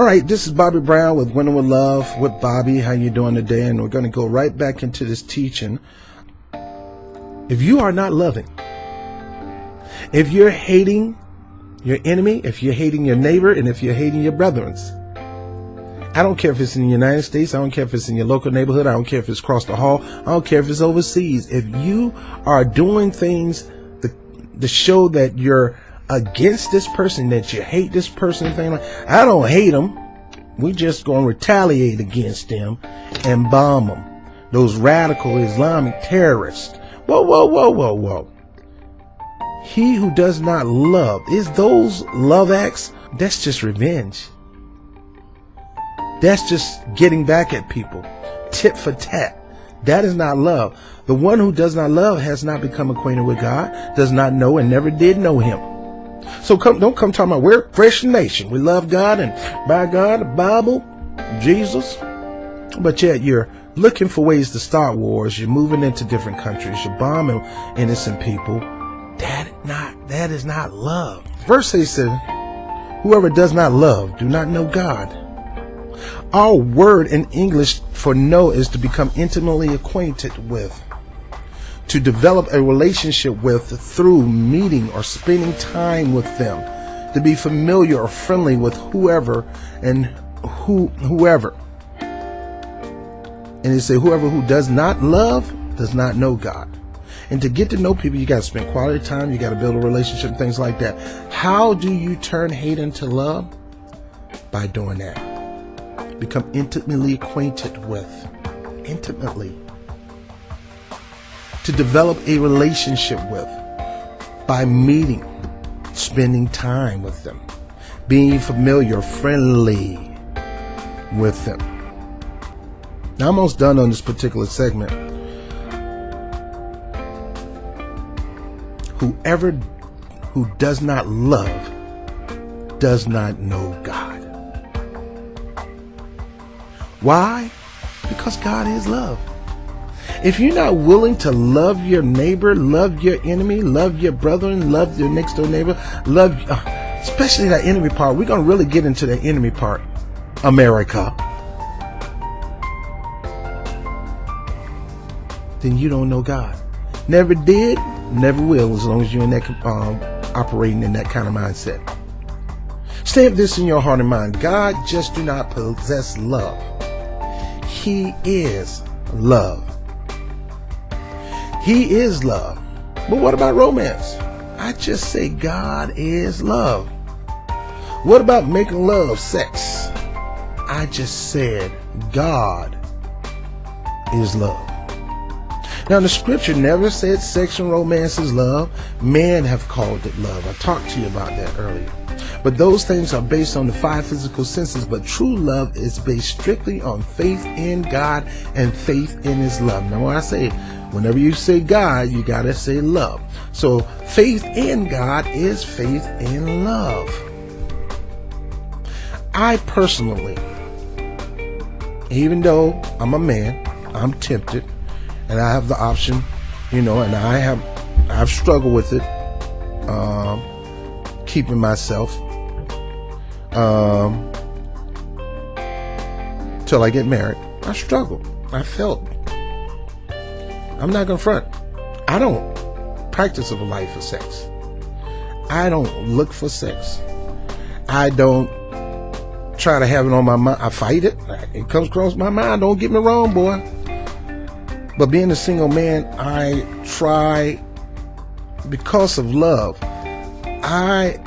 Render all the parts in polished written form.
right, this is Bobby Brown with Winning with Love with Bobby. How you doing today? And we're going to go right back into this teaching. If you are not loving, if you're hating your enemy, if you're hating your neighbor, and if you're hating your brethren, I don't care if it's in the United States, I don't care if it's in your local neighborhood, I don't care if it's across the hall, I don't care if it's overseas. If you are doing things to show that you're against this person, that you hate this person, thing like, I don't hate them. We just gonna retaliate against them and bomb them. Those radical Islamic terrorists. Whoa, whoa, whoa, whoa, whoa. He who does not love, is those love acts? That's just revenge. That's just getting back at people. Tit for tat. That is not love. The one who does not love has not become acquainted with God, does not know and never did know him. So don't come talking about we're a Christian nation. We love God and by God, the Bible, Jesus. But yet you're looking for ways to start wars. You're moving into different countries. You're bombing innocent people. That is not love. Verse 8 said, whoever does not love, do not know God. Our word in English for know is to become intimately acquainted with, to develop a relationship with through meeting or spending time with them, to be familiar or friendly with whoever and whoever. And they say whoever who does not love does not know God. And to get to know people, you got to spend quality time. You got to build a relationship, things like that. How do you turn hate into love? By doing that. Become intimately acquainted with. Intimately. To develop a relationship with. By meeting. Spending time with them. Being familiar, friendly with them. Now, I'm almost done on this particular segment. Whoever who does not love does not know God. Why? Because God is love. If you're not willing to love your neighbor, love your enemy, love your brethren, love your next door neighbor, love, especially that enemy part. We're going to really get into the enemy part. America. Then you don't know God. Never did, never will, as long as you're in that operating in that kind of mindset. Stamp this in your heart and mind. God just do not possess love. He is love. He is love. But what about romance? I just say God is love. What about making love, sex? I just said God is love. Now, the scripture never said sex and romance is love. Men have called it love. I talked to you about that earlier. But those things are based on the five physical senses. But true love is based strictly on faith in God and faith in his love. Now, when I say, whenever you say God, you got to say love. So faith in God is faith in love. I personally, even though I'm a man, I'm tempted. And I have the option, and I've struggled with it, keeping myself, till I get married. I struggled. I felt. I'm not gonna front. I don't practice a life of sex. I don't look for sex. I don't try to have it on my mind. I fight it. It comes across my mind. Don't get me wrong, boy. But being a single man, I try, because of love, I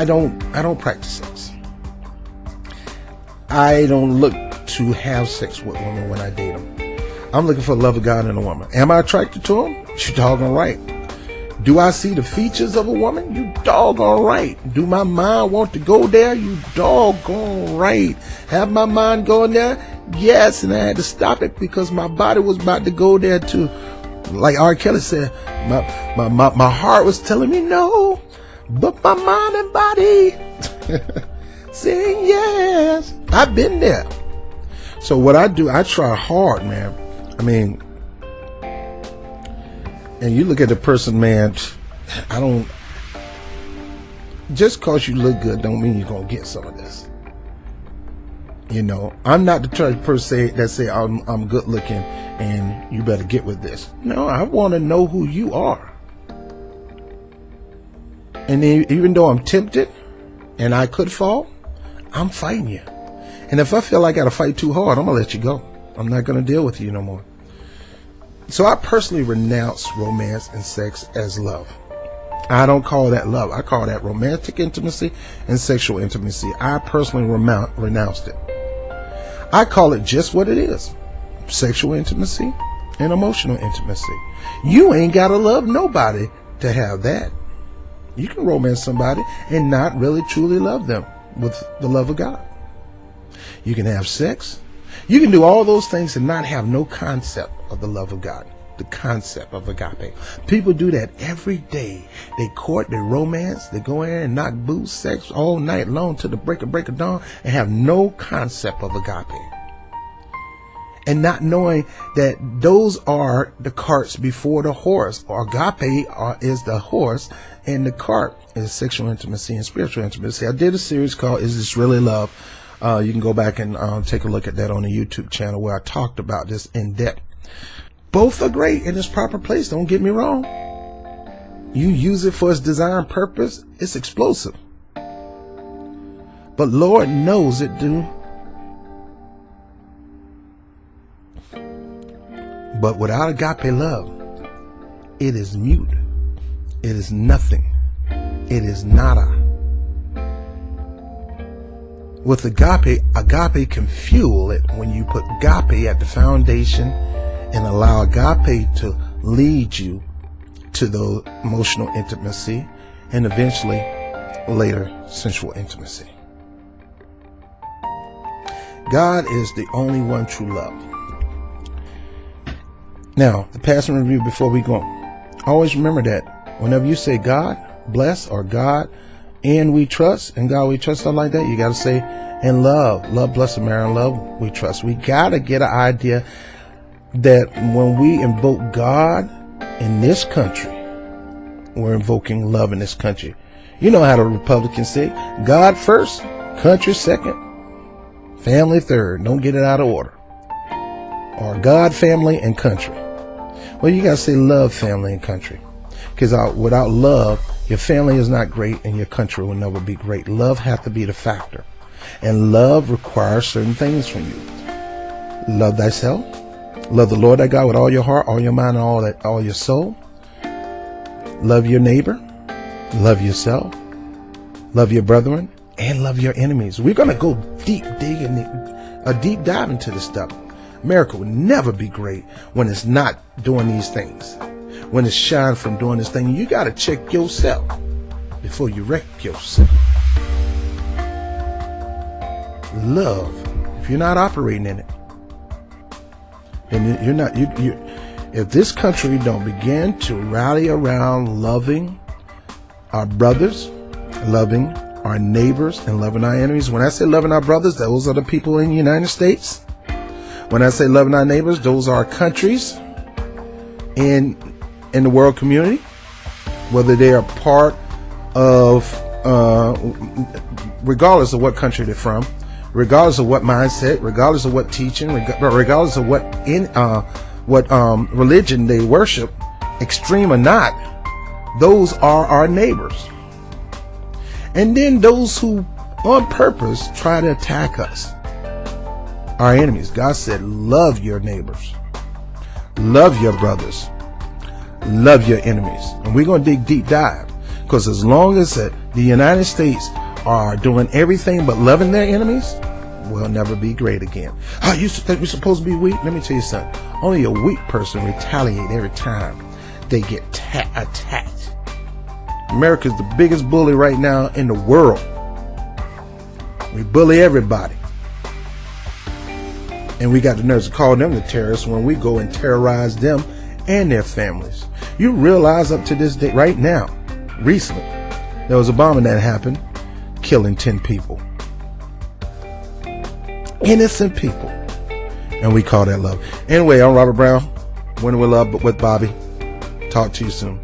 don't practice sex. I don't look to have sex with women when I date them. I'm looking for the love of God in a woman. Am I attracted to them? You doggone right. Do I see the features of a woman? You doggone right. Do my mind want to go there? You doggone right. Have my mind going there? Yes, and I had to stop it because my body was about to go there too. Like R. Kelly said, my heart was telling me no, but my mind and body saying yes. I've been there. So what I do, I try hard, man. I mean, and you look at the person, man, just cause you look good don't mean you're going to get some of this. You know, I'm not the type of person that say I'm good looking and you better get with this. No, I want to know who you are. And even though I'm tempted and I could fall, I'm fighting you. And if I feel like I got to fight too hard, I'm going to let you go. I'm not going to deal with you no more. So I personally renounce romance and sex as love. I don't call that love. I call that romantic intimacy and sexual intimacy. I personally renounced it. I call it just what it is. Sexual intimacy and emotional intimacy. You ain't got to love nobody to have that. You can romance somebody and not really truly love them with the love of God. You can have sex. You can do all those things and not have no concept of the love of God. The concept of agape. People do that every day. They court, they romance, they go in and knock boots, sex all night long to the break of dawn and have no concept of agape. And not knowing that those are the carts before the horse. Agape is the horse and the cart is sexual intimacy and spiritual intimacy. I did a series called Is This Really Love? You can go back and take a look at that on the YouTube channel where I talked about this in depth. Both are great in its proper place. Don't get me wrong. You use it for its designed purpose. It's explosive. But Lord knows it do. But without agape love, it is mute. It is nothing. It is nada. With agape, agape can fuel it when you put agape at the foundation and allow agape to lead you to the emotional intimacy and eventually later sensual intimacy. God is the only one true love. Now, the passing review before we go. Always remember that whenever you say God bless or God and we trust and God we trust, something like that, you got to say and love. Love, bless, and marry, and love we trust. We got to get an idea that when we invoke God in this country, we're invoking love in this country. You know how the Republicans say, God first, country second, family third. Don't get it out of order. Or God, family, and country. Well, you got to say love, family, and country. Because without love, your family is not great and your country will never be great. Love has to be the factor. And love requires certain things from you. Love thyself. Love the Lord thy God with all your heart, all your mind, and all your soul. Love your neighbor. Love yourself. Love your brethren. And love your enemies. We're going to go deep dive into this stuff. America will never be great when it's not doing these things. When it's shying from doing this thing, you got to check yourself before you wreck yourself. Love, if you're not operating in it, and you're not, if this country don't begin to rally around loving our brothers, loving our neighbors, and loving our enemies. When I say loving our brothers, those are the people in the United States. When I say loving our neighbors, those are countries in the world community, whether they are part of, regardless of what country they're from, regardless of what mindset, regardless of what teaching, regardless of what religion they worship, extreme or not, those are our neighbors. And then those who on purpose try to attack us, our enemies. God said, love your neighbors, love your brothers, love your enemies. And we're going to dig deep dive, because as long as the United States are doing everything but loving their enemies, we'll never be great again. Oh, you think we're supposed to be weak? Let me tell you something. Only a weak person retaliates every time they get attacked. America's the biggest bully right now in the world. We bully everybody. And we got the nerves to call them the terrorists when we go and terrorize them and their families. You realize up to this day, right now, recently, there was a bombing that happened, killing 10 people. Innocent people. And we call that love. Anyway, I'm Robert Brown. Winning with Love with Bobby. Talk to you soon.